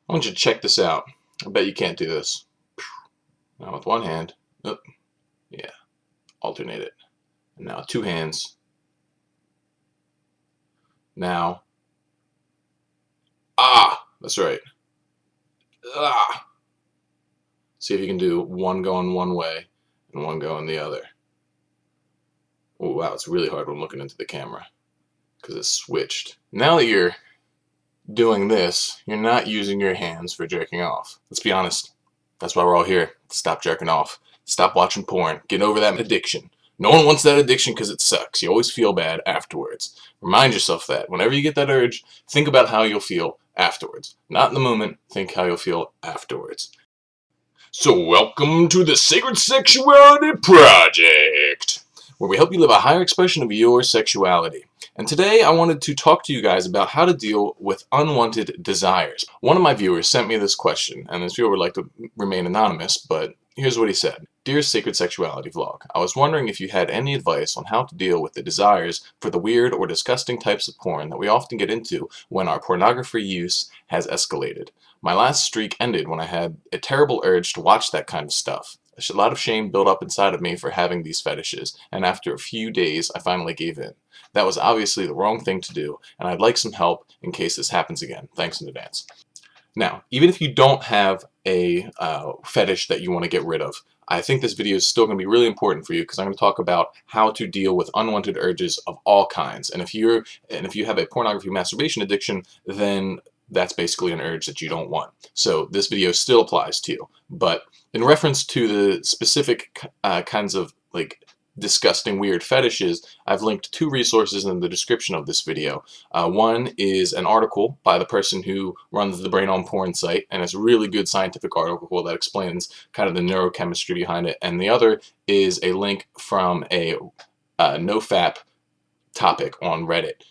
I want you to check this out. I bet you can't do this. Now with one hand, oh, yeah, alternate it. And now two hands. Now, that's right. Ah. See if you can do one going one way and one going the other. Oh wow, it's really hard when looking into the camera because it's switched. Now that you're doing this, you're not using your hands for jerking off. Let's be honest. That's why we're all here. Stop jerking off. Stop watching porn. Get over that addiction. No one wants that addiction because it sucks. You always feel bad afterwards. Remind yourself that. Whenever you get that urge, think about how you'll feel afterwards. Not in the moment. Think how you'll feel afterwards. So welcome to the Sacred Sexuality Project, where we help you live a higher expression of your sexuality. And today I wanted to talk to you guys about how to deal with unwanted desires. One of my viewers sent me this question, and this viewer would like to remain anonymous, but here's what he said. Dear Sacred Sexuality Vlog, I was wondering if you had any advice on how to deal with the desires for the weird or disgusting types of porn that we often get into when our pornography use has escalated. My last streak ended when I had a terrible urge to watch that kind of stuff. A lot of shame built up inside of me for having these fetishes, and after a few days I finally gave in. That was obviously the wrong thing to do, and I'd like some help in case this happens again. Thanks in advance. Now, even if you don't have a fetish that you want to get rid of, I think this video is still going to be really important for you because I'm going to talk about how to deal with unwanted urges of all kinds. And if you have a pornography masturbation addiction, then that's basically an urge that you don't want. So this video still applies to you. But in reference to the specific kinds of disgusting weird fetishes, I've linked two resources in the description of this video. One is an article by the person who runs the Brain on Porn site, and it's a really good scientific article that explains kind of the neurochemistry behind it. And the other is a link from a nofap topic on Reddit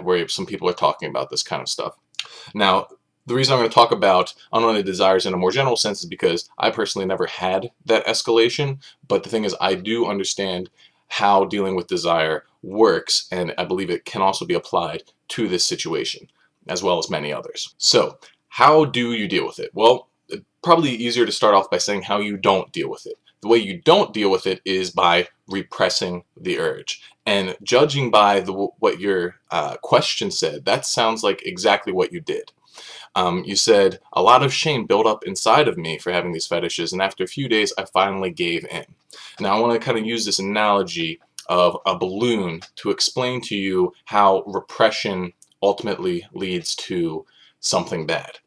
where some people are talking about this kind of stuff. Now, the reason I'm going to talk about unwanted desires in a more general sense is because I personally never had that escalation, but the thing is I do understand how dealing with desire works, and I believe it can also be applied to this situation, as well as many others. So, how do you deal with it? Well, it's probably easier to start off by saying how you don't deal with it. The way you don't deal with it is by repressing the urge. And judging by what your question said, that sounds like exactly what you did. You said, a lot of shame built up inside of me for having these fetishes, and after a few days, I finally gave in. Now, I want to kind of use this analogy of a balloon to explain to you how repression ultimately leads to something bad.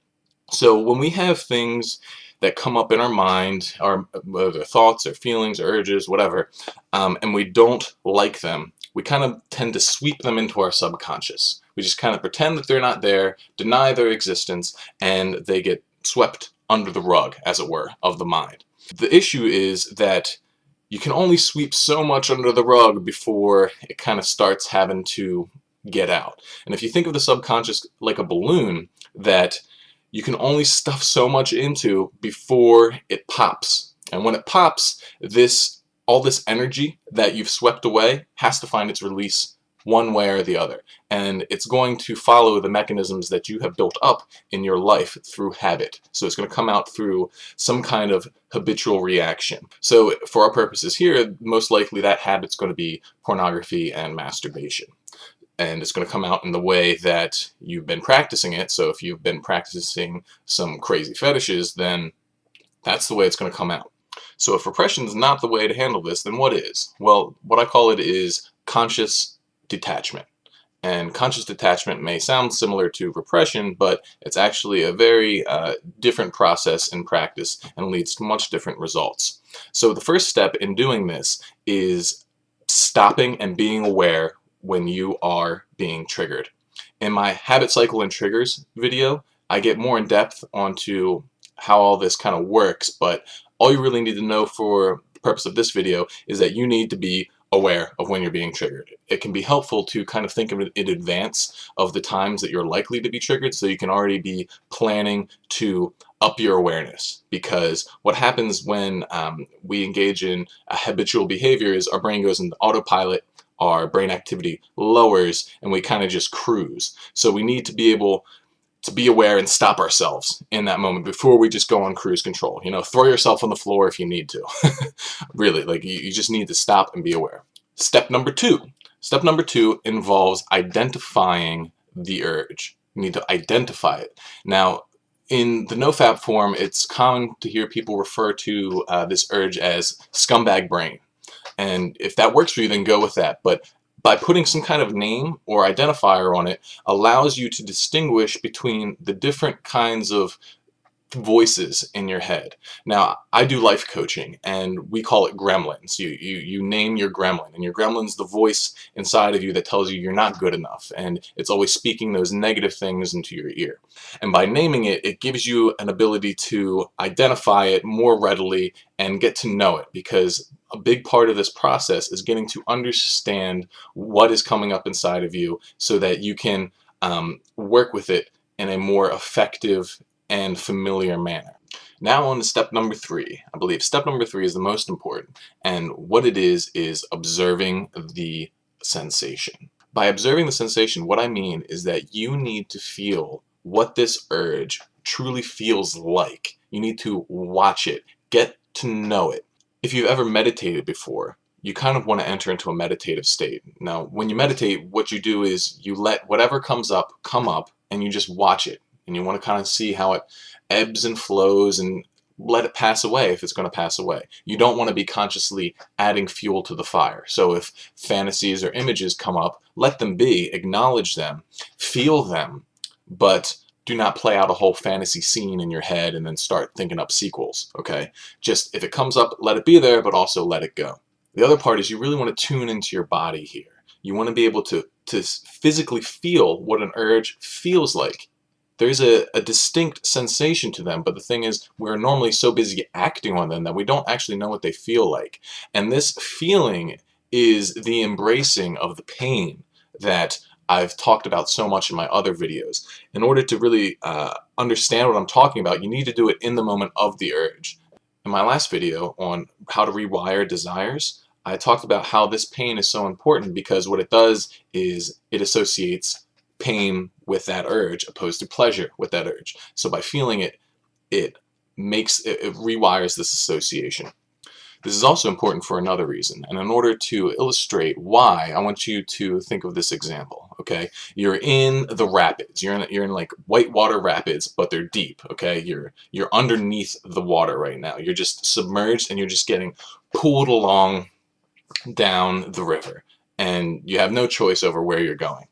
So when we have things that come up in our mind, whether thoughts or feelings or urges, whatever, and we don't like them, we kind of tend to sweep them into our subconscious. We just kind of pretend that they're not there, deny their existence, and they get swept under the rug, as it were, of the mind. The issue is that you can only sweep so much under the rug before it kind of starts having to get out. And if you think of the subconscious like a balloon that you can only stuff so much into before it pops. And when it pops, all this energy that you've swept away has to find its release one way or the other. And it's going to follow the mechanisms that you have built up in your life through habit. So it's going to come out through some kind of habitual reaction. So for our purposes here, most likely that habit's going to be pornography and masturbation. And it's going to come out in the way that you've been practicing it. So if you've been practicing some crazy fetishes, then that's the way it's going to come out. So if repression is not the way to handle this, then what is? Well, what I call it is conscious detachment. And conscious detachment may sound similar to repression, but it's actually a very different process in practice and leads to much different results. So the first step in doing this is stopping and being aware when you are being triggered. In my habit cycle and triggers video, I get more in depth onto how all this kind of works, but all you really need to know for the purpose of this video is that you need to be aware of when you're being triggered. It can be helpful to kind of think of it in advance of the times that you're likely to be triggered, so you can already be planning to up your awareness. Because what happens when we engage in a habitual behavior is our brain goes into autopilot, our brain activity lowers, and we kind of just cruise. So we need to be able to be aware and stop ourselves in that moment before we just go on cruise control. You know, throw yourself on the floor if you need to. Really, like you just need to stop and be aware. Step number two. Step number two involves identifying the urge. You need to identify it. Now, in the nofap form, it's common to hear people refer to this urge as scumbag brain. And if that works for you, then go with that. But by putting some kind of name or identifier on it allows you to distinguish between the different kinds of voices in your head. Now, I do life coaching, and we call it gremlins. You name your gremlin, and your gremlin's the voice inside of you that tells you you're not good enough, and it's always speaking those negative things into your ear. And by naming it, it gives you an ability to identify it more readily and get to know it, because a big part of this process is getting to understand what is coming up inside of you so that you can work with it in a more effective and familiar manner. Now on to step number three. I believe step number three is the most important, and what it is observing the sensation. By observing the sensation, what I mean is that you need to feel what this urge truly feels like. You need to watch it, get to know it. If you've ever meditated before, you kind of want to enter into a meditative state. Now, when you meditate, what you do is you let whatever comes up come up, and you just watch it. And you want to kind of see how it ebbs and flows and let it pass away if it's going to pass away. You don't want to be consciously adding fuel to the fire. So if fantasies or images come up, let them be, acknowledge them, feel them, but do not play out a whole fantasy scene in your head and then start thinking up sequels, okay? Just if it comes up, let it be there, but also let it go. The other part is you really want to tune into your body here. You want to be able to physically feel what an urge feels like. There's a distinct sensation to them, but the thing is, we're normally so busy acting on them that we don't actually know what they feel like. And this feeling is the embracing of the pain that I've talked about so much in my other videos. In order to really understand what I'm talking about, you need to do it in the moment of the urge. In my last video on how to rewire desires, I talked about how this pain is so important because what it does is it associates pain with that urge opposed to pleasure with that urge. So by feeling it, it rewires this association. This is also important for another reason, and in order to illustrate why, I want you to think of this example. Okay, you're in the rapids. You're in like whitewater rapids, but they're deep. Okay, you're underneath the water right now. You're just submerged, and you're just getting pulled along down the river, and you have no choice over where you're going.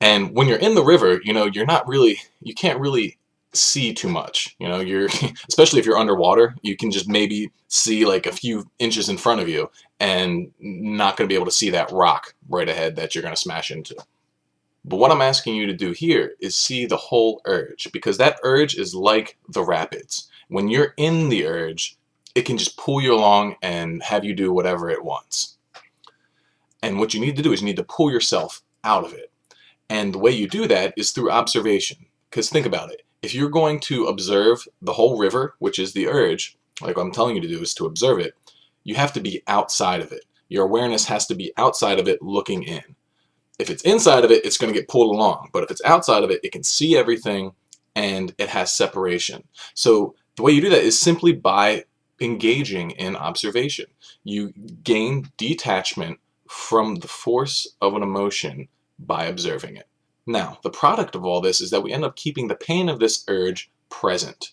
And when you're in the river, you can't really see too much. You're especially if you're underwater, you can just maybe see like a few inches in front of you and not going to be able to see that rock right ahead that you're going to smash into. But what I'm asking you to do here is see the whole urge, because that urge is like the rapids. When you're in the urge, it can just pull you along and have you do whatever it wants. And what you need to do is you need to pull yourself out of it. And the way you do that is through observation. Because think about it. If you're going to observe the whole river, which is the urge, like what I'm telling you to do is to observe it, you have to be outside of it. Your awareness has to be outside of it, looking in. If it's inside of it, it's going to get pulled along. But if it's outside of it, it can see everything and it has separation. So the way you do that is simply by engaging in observation. You gain detachment from the force of an emotion by observing it. Now, the product of all this is that we end up keeping the pain of this urge present.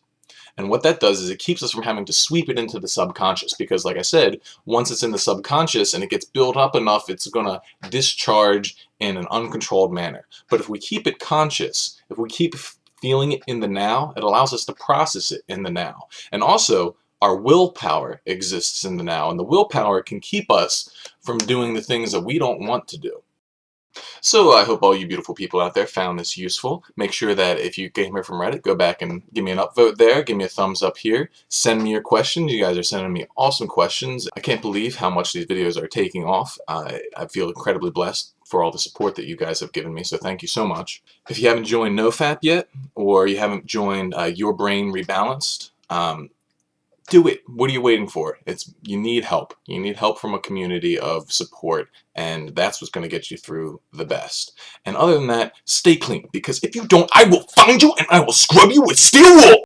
And what that does is it keeps us from having to sweep it into the subconscious, because like I said, once it's in the subconscious and it gets built up enough, it's going to discharge in an uncontrolled manner. But if we keep it conscious, if we keep feeling it in the now, it allows us to process it in the now. And also, our willpower exists in the now, and the willpower can keep us from doing the things that we don't want to do. So I hope all you beautiful people out there found this useful. Make sure that if you came here from Reddit, go back and give me an upvote there. Give me a thumbs up here. Send me your questions. You guys are sending me awesome questions. I can't believe how much these videos are taking off. I feel incredibly blessed for all the support that you guys have given me, so thank you so much. If you haven't joined NoFap yet, or you haven't joined Your Brain Rebalanced, do it. What are you waiting for? You need help. You need help from a community of support, and that's what's going to get you through the best. And other than that, stay clean, because if you don't, I will find you and I will scrub you with steel wool.